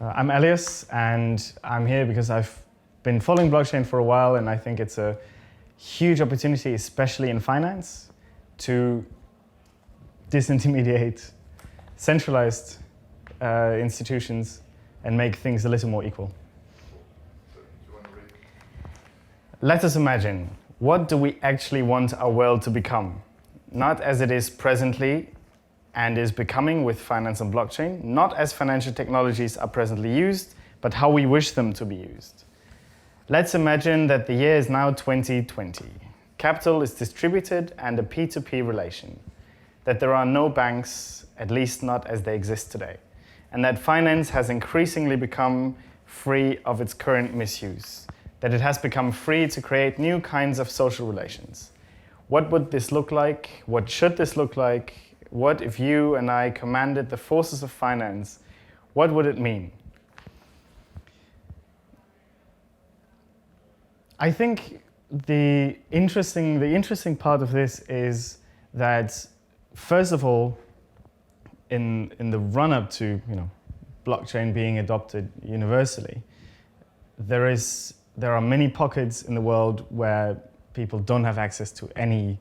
I'm Elias, and I'm here because I've been following blockchain for a while, and I think it's a huge opportunity, especially in finance, to disintermediate centralized institutions and make things a little more equal. Let us imagine, what do we actually want our world to become? Not as it is presently and is becoming with finance and blockchain, not as financial technologies are presently used, but how we wish them to be used. Let's imagine that the year is now 2020. Capital is distributed and a P2P relation. That there are no banks, at least not as they exist today. And that finance has increasingly become free of its current misuse. That it has become free to create new kinds of social relations. What would this look like? What should this look like? What if you and I commanded the forces of finance? What would it mean? I think the interesting part of this is that, first of all, in the run-up to blockchain being adopted universally, there are many pockets in the world where people don't have access to any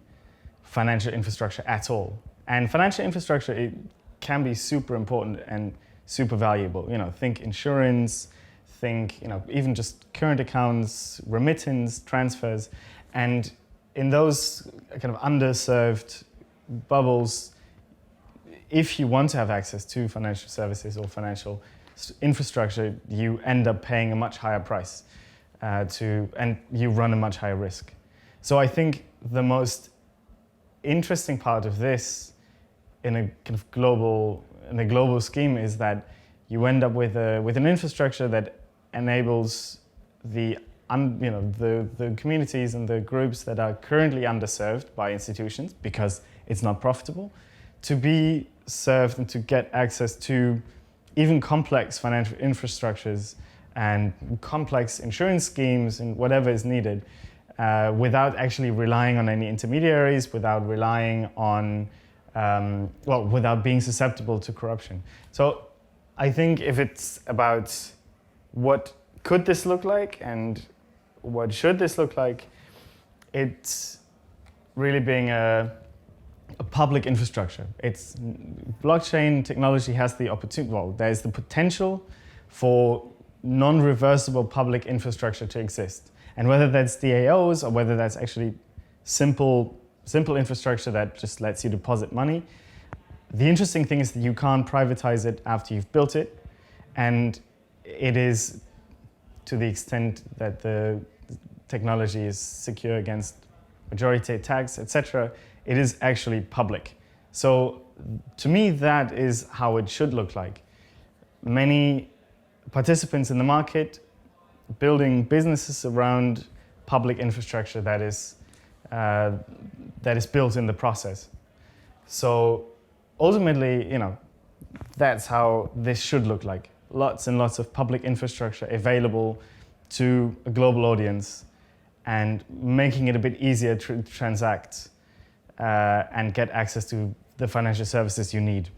financial infrastructure at all. And financial infrastructure, it can be super important and super valuable. Think insurance, think even just current accounts, remittance, transfers. And in those kind of underserved bubbles, if you want to have access to financial services or financial infrastructure, you end up paying a much higher price and you run a much higher risk. So I think the most interesting part of this in a kind of global scheme is that you end up with an infrastructure that enables the communities and the groups that are currently underserved by institutions because it's not profitable to be served and to get access to even complex financial infrastructures and complex insurance schemes and whatever is needed without actually relying on any intermediaries, without relying on without being susceptible to corruption. So I think if it's about what could this look like and what should this look like, it's really being a public infrastructure. It's blockchain technology has the opportunity, there's the potential for non-reversible public infrastructure to exist. And whether that's DAOs or whether that's actually simple infrastructure that just lets you deposit money, the interesting thing is that you can't privatize it after you've built it. And it is, to the extent that the technology is secure against majority attacks, etc., it is actually public. So to me, that is how it should look like. Many participants in the market building businesses around public infrastructure that is built in the process. So ultimately, that's how this should look like. Lots and lots of public infrastructure available to a global audience and making it a bit easier to transact and get access to the financial services you need.